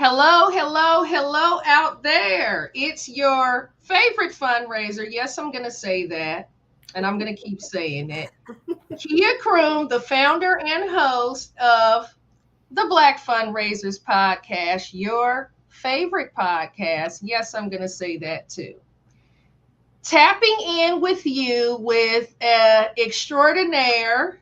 Hello, hello, hello out there. It's your favorite fundraiser. Yes, I'm going to say that, and I'm going to keep saying it. Kia Kroom, the founder and host of the Black Fundraisers podcast, your favorite podcast. Yes, I'm going to say that too. Tapping in with you with extraordinaire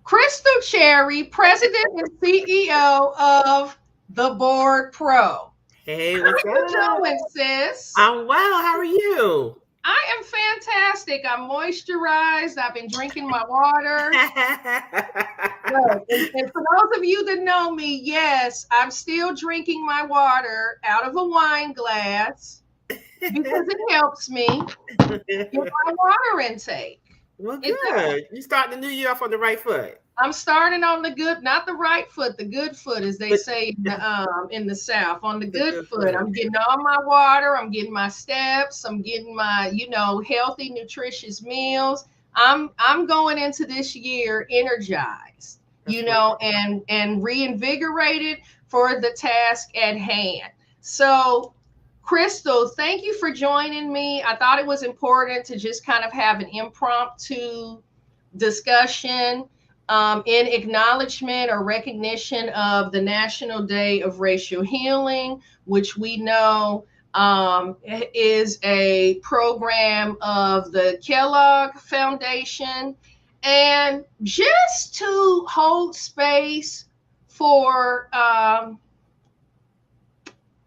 Crystal Cherry, President and CEO of The Board Pro. Hey, How what's you up? doing, sis? I'm well. How are you? I am fantastic. I'm moisturized. I've been drinking my water. Look, and for those of you that know me, yes, I'm still drinking my water out of a wine glass because it helps me with my water intake. Well, It does. good. You starting the new year off on the right foot. I'm starting on the good, not the right foot, the good foot, as they But say in the South. On the the good good foot, foot. I'm getting all my water. I'm getting my steps. I'm getting my, healthy, nutritious meals. I'm going into this year energized, That's wonderful. and reinvigorated for the task at hand. So, Crystal, thank you for joining me. I thought it was important to just kind of have an impromptu discussion in acknowledgement or recognition of the National Day of Racial Healing, which we know is a program of the Kellogg Foundation. And just to hold space for,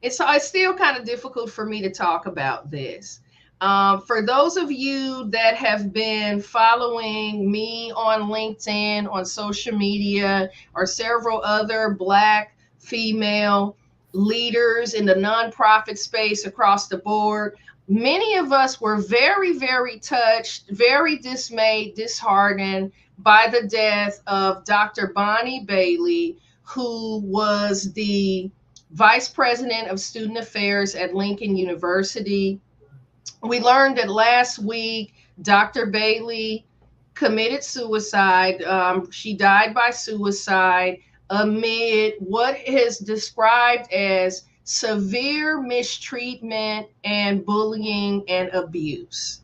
it's still kind of difficult for me to talk about this. For those of you that have been following me on LinkedIn, on social media, or several other Black female leaders in the nonprofit space across the board, many of us were very, very touched, very dismayed, disheartened by the death of Dr. Bonnie Bailey, who was the Vice President of Student Affairs at Lincoln University. We learned that last week Dr. Bailey committed suicide. She died by suicide amid what is described as severe mistreatment and bullying and abuse.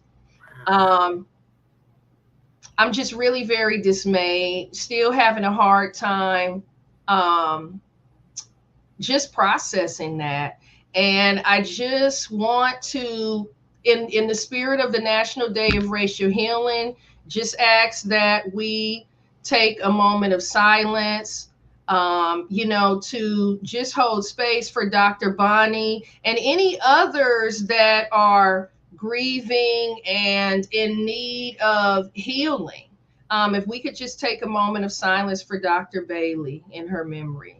Um, I'm just really very dismayed, still having a hard time um, just processing that. And I just want to, in the spirit of the National Day of Racial Healing, just ask that we take a moment of silence, to just hold space for Dr. Bonnie and any others that are grieving and in need of healing. If we could just take a moment of silence for Dr. Bailey in her memory.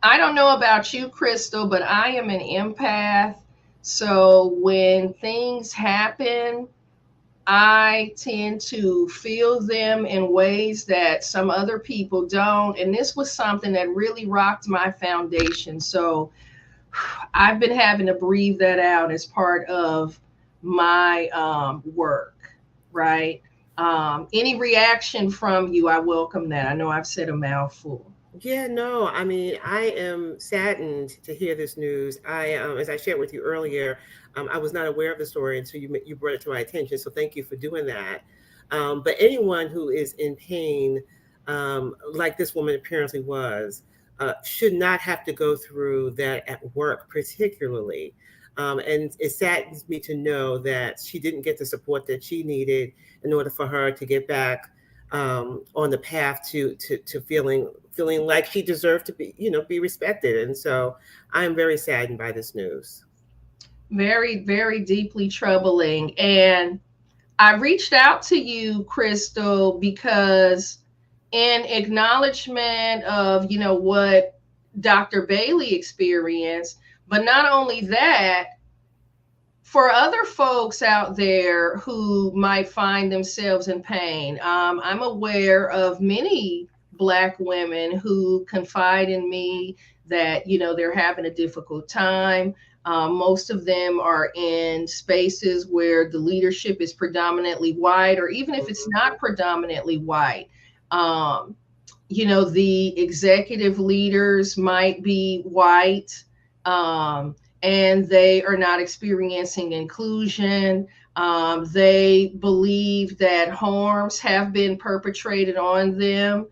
I don't know about you, Crystal, but I am an empath. So when things happen, I tend to feel them in ways that some other people don't. And this was something that really rocked my foundation. So I've been having to breathe that out as part of my work, right? Any reaction from you, I welcome that. I know I've said a mouthful. Yeah, no, I mean, I am saddened to hear this news. As I shared with you earlier, I was not aware of the story until you brought it to my attention. So thank you for doing that. But anyone who is in pain, like this woman apparently was, should not have to go through that at work, particularly. And it saddens me to know that she didn't get the support that she needed in order for her to get back on the path to feeling like she deserved to be respected. And so I am very saddened by this news. Very, very deeply troubling. And I reached out to you, Crystal, because in acknowledgement of, what Dr. Bailey experienced, but not only that, for other folks out there who might find themselves in pain, I'm aware of many Black women who confide in me that, they're having a difficult time. Most of them are in spaces where the leadership is predominantly white, or even if it's not predominantly white. Um, the executive leaders might be white, and they are not experiencing inclusion. They believe that harms have been perpetrated on them.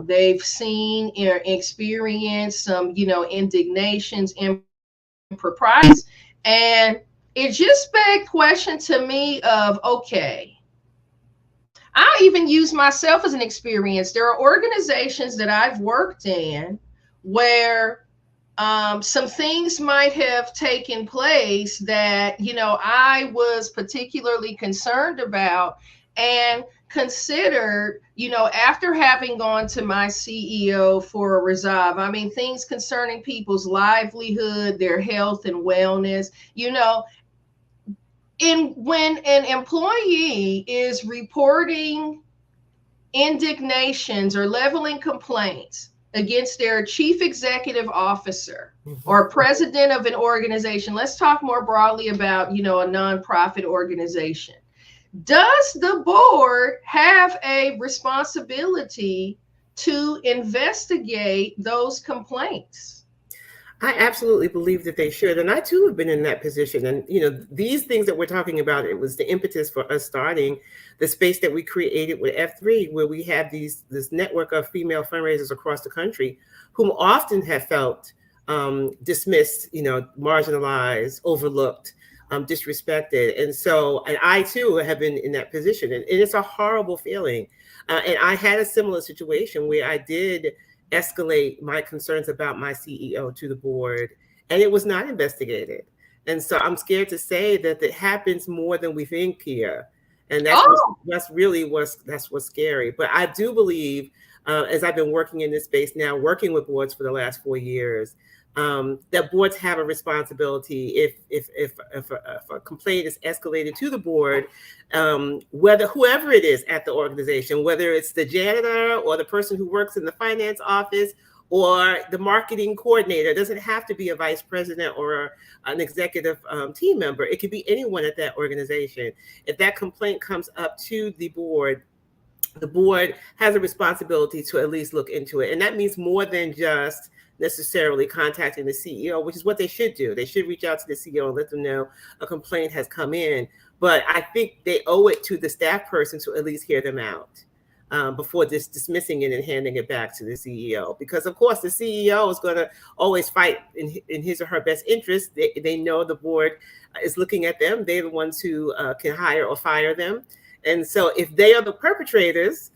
They've seen or experienced some, indignations, improprieties. And it just begged question to me of, okay, I even use myself as an experience. There are organizations that I've worked in where some things might have taken place that, I was particularly concerned about and considered, after having gone to my CEO for a resolve. I mean, things concerning people's livelihood, their health and wellness, when an employee is reporting indignations or leveling complaints against their chief executive officer or president of an organization, let's talk more broadly about, a nonprofit organization. Does the board have a responsibility to investigate those complaints? I absolutely believe that they should. And I too have been in that position. And, these things that we're talking about, it was the impetus for us starting the space that we created with F3, where we have this network of female fundraisers across the country whom often have felt dismissed, marginalized, overlooked, disrespected. And I too have been in that position. And it's a horrible feeling. And I had a similar situation where I did escalate my concerns about my CEO to the board, and it was not investigated. And so I'm scared to say that it happens more than we think here, and that's what's scary. But I do believe, as I've been working in this space now, working with boards for the last 4 years, that boards have a responsibility if a complaint is escalated to the board, whether whoever it is at the organization, whether it's the janitor or the person who works in the finance office or the marketing coordinator. It doesn't have to be a vice president or an executive team member. It could be anyone at that organization. If that complaint comes up to the board has a responsibility to at least look into it. And that means more than just necessarily contacting the CEO, which is what they should do. They should reach out to the CEO and let them know a complaint has come in. But I think they owe it to the staff person to at least hear them out before dismissing it and handing it back to the CEO. Because, of course, the CEO is going to always fight in his or her best interest. They know the board is looking at them. They're the ones who can hire or fire them. And so if they are the perpetrators,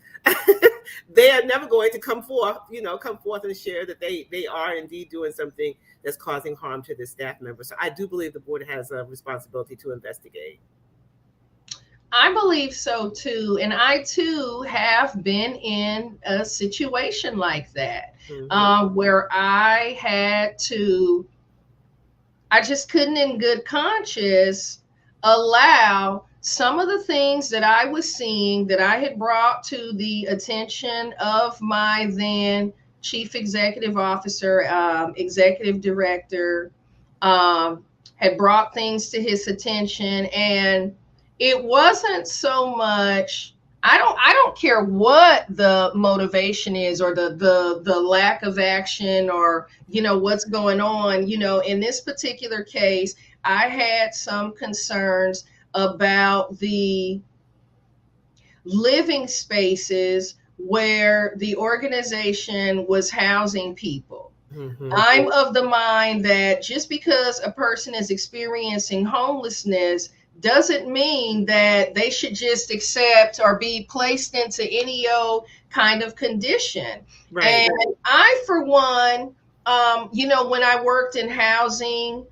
they are never going to come forth and share that they are indeed doing something that's causing harm to the staff member. So I do believe the board has a responsibility to investigate. I believe so too. And I too have been in a situation like that, where I just couldn't in good conscience allow some of the things that I was seeing that I had brought to the attention of my then chief executive officer, executive director, had brought things to his attention. And it wasn't so much, I don't care what the motivation is or the lack of action or, what's going on. In this particular case, I had some concerns about the living spaces where the organization was housing people. I'm of the mind that just because a person is experiencing homelessness doesn't mean that they should just accept or be placed into any kind of condition. Right. And I, for one, when I worked in housing,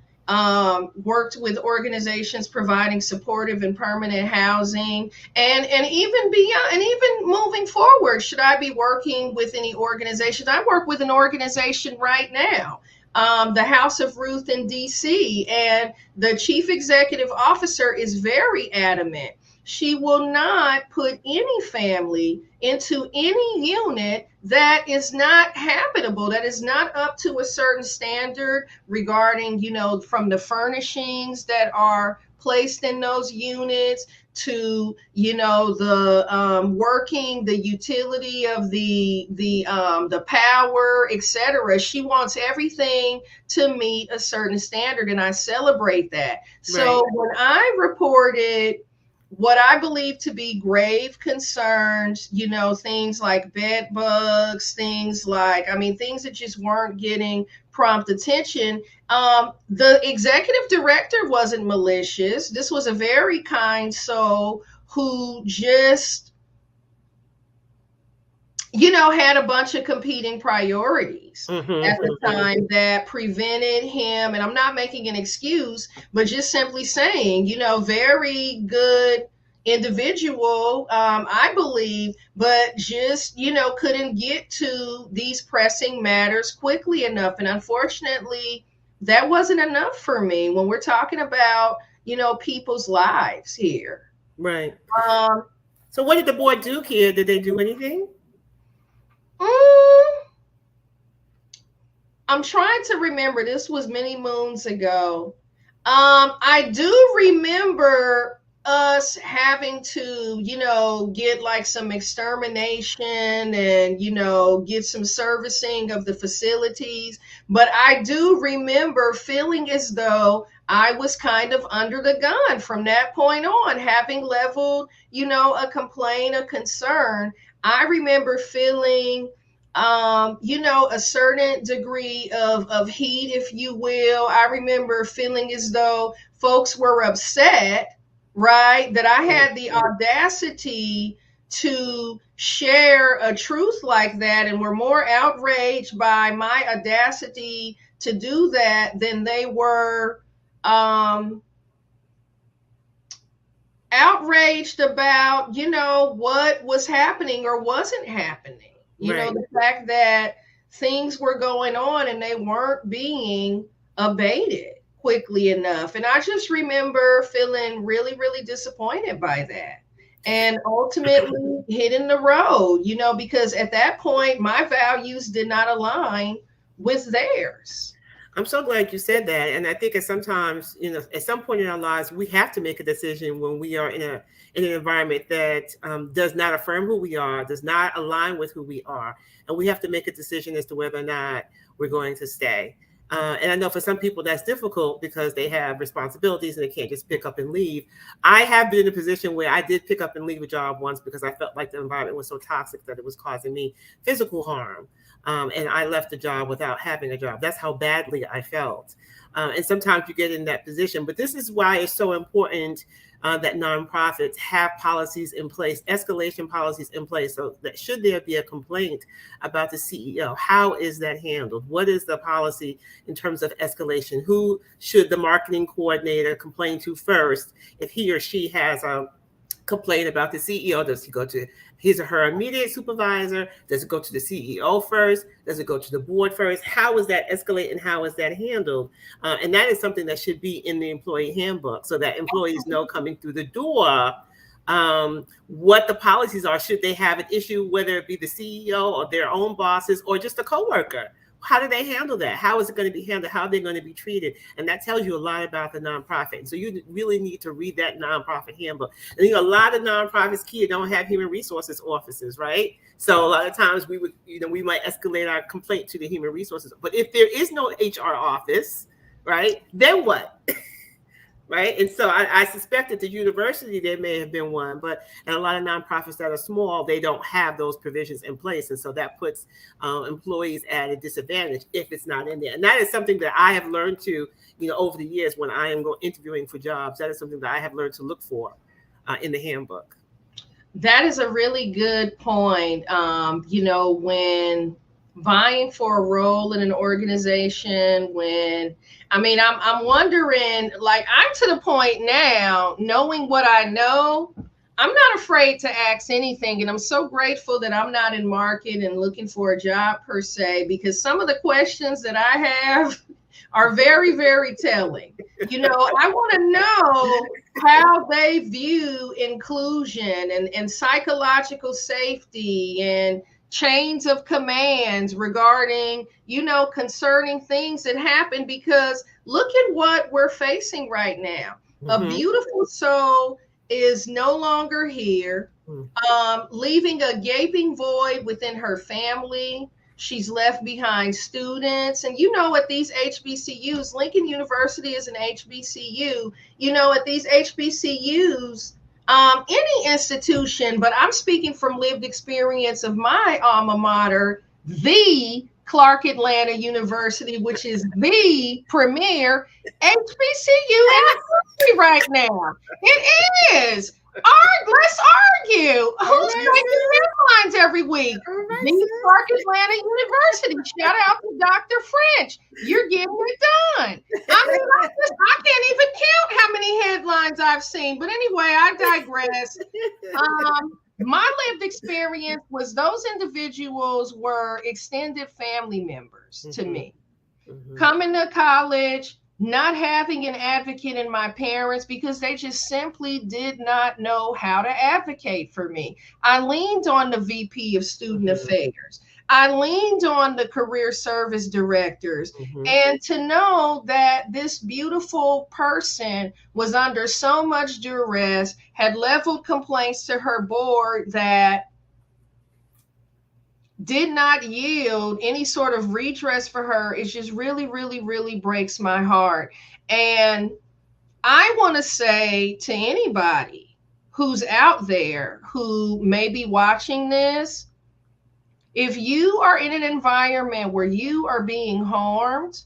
worked with organizations providing supportive and permanent housing, and even beyond, and even moving forward, should I be working with any organizations? I work with an organization right now the House of Ruth in DC, and the chief executive officer is very adamant. She will not put any family into any unit that is not habitable, that is not up to a certain standard regarding, from the furnishings that are placed in those units to, the working, the utility of the power, etc. She wants everything to meet a certain standard, and I celebrate that. So Right. when I reported what I believe to be grave concerns, things like bed bugs, things like, things that just weren't getting prompt attention. The executive director wasn't malicious. This was a very kind soul who just, had a bunch of competing priorities at the Mm-hmm. time that prevented him. And I'm not making an excuse, but just simply saying, very good individual, I believe, but just, couldn't get to these pressing matters quickly enough. And unfortunately, that wasn't enough for me when we're talking about, people's lives here. Right. Um, So what did the board do here? Did they do anything? mm, I'm trying to remember. This was many moons ago. I do remember us having to, get like some extermination and, get some servicing of the facilities. But I do remember feeling as though I was kind of under the gun from that point on, having leveled, a complaint, a concern. I remember feeling a certain degree of heat, if you will. I remember feeling as though folks were upset, right? That I Right. had the audacity to share a truth like that and were more outraged by my audacity to do that than they were um, outraged about, what was happening or wasn't happening. Right. The fact that things were going on and they weren't being abated quickly enough. And I just remember feeling really, really disappointed by that. And ultimately hitting the road, because at that point, my values did not align with theirs. I'm so glad you said that. And I think that sometimes, at some point in our lives, we have to make a decision when we are in an environment that does not affirm who we are, does not align with who we are, and we have to make a decision as to whether or not we're going to stay. And I know for some people that's difficult because they have responsibilities and they can't just pick up and leave. I have been in a position where I did pick up and leave a job once because I felt like the environment was so toxic that it was causing me physical harm. And I left the job without having a job. That's how badly I felt. And sometimes you get in that position. But this is why it's so important that nonprofits have policies in place, escalation policies in place, so that should there be a complaint about the CEO, how is that handled? What is the policy in terms of escalation? Who should the marketing coordinator complain to first if he or she has a complaint about the CEO? Does he go to his or her immediate supervisor? Does it go to the CEO first? Does it go to the board first? How is that escalate and how is that handled? And that is something that should be in the employee handbook so that employees know coming through the door what the policies are. Should they have an issue, whether it be the CEO or their own bosses or just a coworker? How do they handle that? How is it going to be handled? How are they going to be treated? And that tells you a lot about the nonprofit. And so you really need to read that nonprofit handbook. And a lot of nonprofits, Kia, don't have human resources offices, right? So a lot of times we would, we might escalate our complaint to the human resources. But if there is no HR office, right, then what? Right. And so I suspect at the university there may have been one, but and a lot of nonprofits that are small, they don't have those provisions in place. And so that puts employees at a disadvantage if it's not in there. And that is something that I have learned to, over the years when I am interviewing for jobs, that is something that I have learned to look for in the handbook. That is a really good point. When vying for a role in an organization, I'm wondering, like, I'm to the point now, knowing what I know, I'm not afraid to ask anything. And I'm so grateful that I'm not in market and looking for a job per se, because some of the questions that I have, are very, very telling. You know, I want to know how they view inclusion and psychological safety and chains of commands regarding, you know, concerning things that happen, because look at what we're facing right now. A Mm-hmm. beautiful soul is no longer here, leaving a gaping void within her family. She's left behind students. And you know, at these HBCUs, Lincoln University is an HBCU. You know, at these HBCUs, any institution, but I'm speaking from lived experience of my alma mater, the Clark Atlanta University, which is the premier HBCU in the country right now. It is. Let's argue. All Who's right, making headlines every week? all right, The Clark Atlanta University. Shout out to Dr. French. You're getting it done. I mean, I can't even count how many headlines I've seen. But anyway, I digress. My lived experience was those individuals were extended family members to me. Coming to college, not having an advocate in my parents because they just simply did not know how to advocate for me. I leaned on the VP of Student Affairs. I leaned on the career service directors. And to know that this beautiful person was under so much duress, had leveled complaints to her board that did not yield any sort of redress for her, it just really, really, really breaks my heart. And I want to say to anybody who's out there who may be watching this, if you are in an environment where you are being harmed,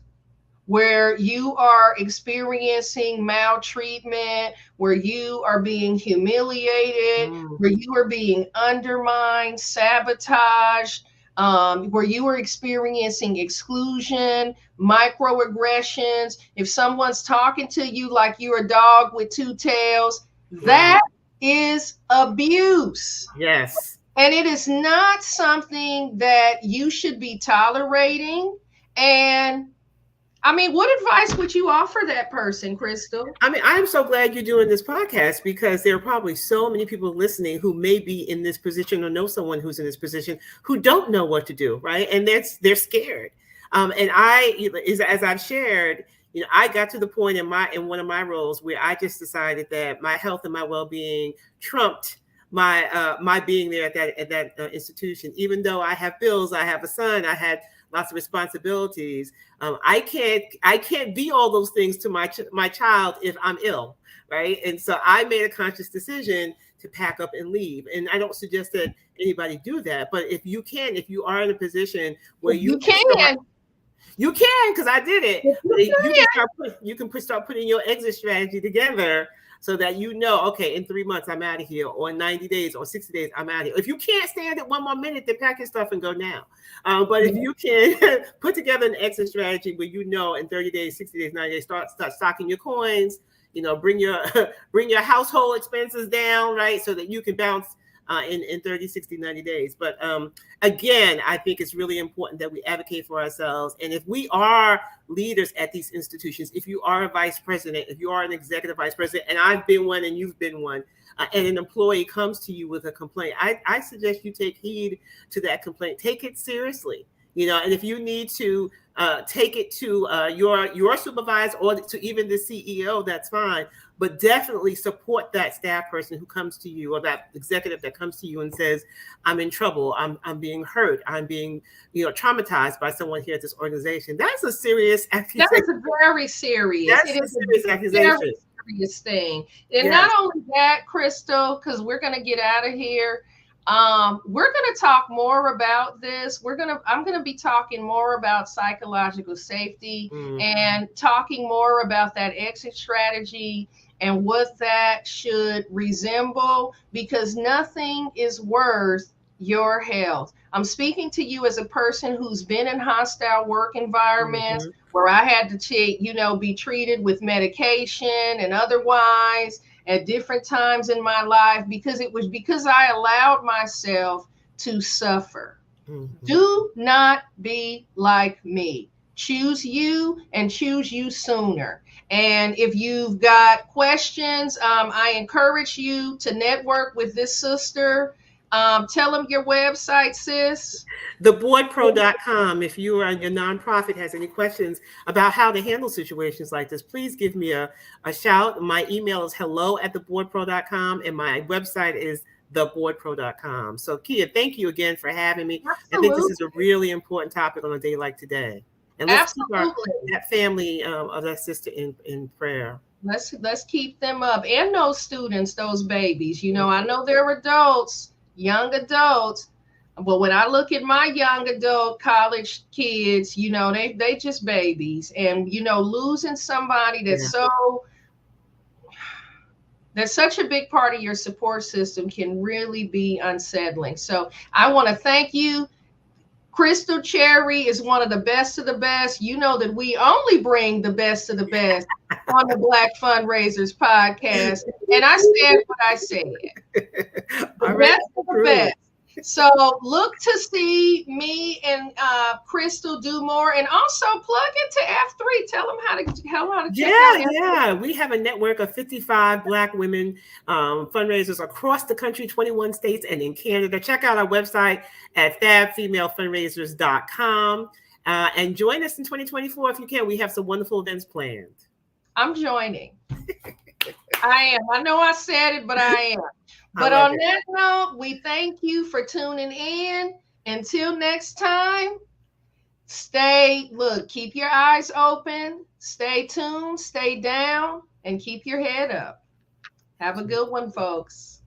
where you are experiencing maltreatment, where you are being humiliated, where you are being undermined, sabotaged, where you are experiencing exclusion, microaggressions, if someone's talking to you like you're a dog with two tails, that is abuse. Yes. And it is not something that you should be tolerating. And I mean, what advice would you offer that person, Crystal? I mean, I'm so glad you're doing this podcast because there are probably so many people listening who may be in this position or know someone who's in this position who don't know what to do, right? And they're scared. And as I've shared, you know, I got to the point in one of my roles where I just decided that my health and my well-being trumped my being there at that institution. Even though I have bills, I have a son, I had lots of responsibilities. I can't be all those things to my child if I'm ill, right? And so I made a conscious decision to pack up and leave. And I don't suggest that anybody do that, but if you are in a position where you can, because I did it. You can start putting your exit strategy together so that you know, okay, in 3 months I'm out of here, or 90 days or 60 days I'm out of here. If you can't stand it one more minute, then pack your stuff and go now. But if you can put together an exit strategy where you know in 30 days, 60 days, 90 days, start stocking your coins, you know, bring your household expenses down, right? So that you can bounce in 30, 60, 90 days. But again, I think it's really important that we advocate for ourselves. And if we are leaders at these institutions, if you are a vice president, if you are an executive vice president, and I've been one and you've been one, and an employee comes to you with a complaint, I suggest you take heed to that complaint. Take it seriously. You know, and if you need to take it to your supervisor or to even the CEO, that's fine. But definitely support that staff person who comes to you, or that executive that comes to you and says, "I'm in trouble. I'm being hurt. I'm being, traumatized by someone here at this organization." That's a serious accusation. That is very serious. That's a serious accusation. Very serious thing. And not only that, Crystal, because we're going to get out of here. We're going to talk more about this. I'm going to be talking more about psychological safety and talking more about that exit strategy and what that should resemble, because nothing is worth your health. I'm speaking to you as a person who's been in hostile work environments where I had to be treated with medication and otherwise at different times in my life, because I allowed myself to suffer. Do not be like me. choose you and choose you sooner. And if you've got questions, I encourage you to network with this sister. Tell them your website, sis. Theboardpro.com. If you or your nonprofit has any questions about how to handle situations like this, please give me a shout. My email is hello@theboardpro.com, and my website is theboardpro.com. So, Kia, thank you again for having me. I think this Absolutely. is a really important topic on a day like today. And let's keep Absolutely. that family of that sister in prayer. Let's keep them up, and those students, those babies. I know they're adults, young adults, but when I look at my young adult college kids, they just babies. And losing somebody Yeah. that's such a big part of your support system can really be unsettling. So I want to thank you. Crystal Cherry is one of the best of the best. You know that we only bring the best of the best on the Black Fundraisers podcast. And I said what I said. The All right. best of the best. So look to see me and Crystal do more, and also plug into F3. Tell them how to check out F3. Yeah. We have a network of 55 Black women fundraisers across the country, 21 states, and in Canada. Check out our website at fabfemalefundraisers.com and join us in 2024 if you can. We have some wonderful events planned. I'm joining. I am. I know I said it, but I am. But on that note, we thank you for tuning in. Until next time, keep your eyes open, stay tuned, stay down, and keep your head up. Have a good one, folks.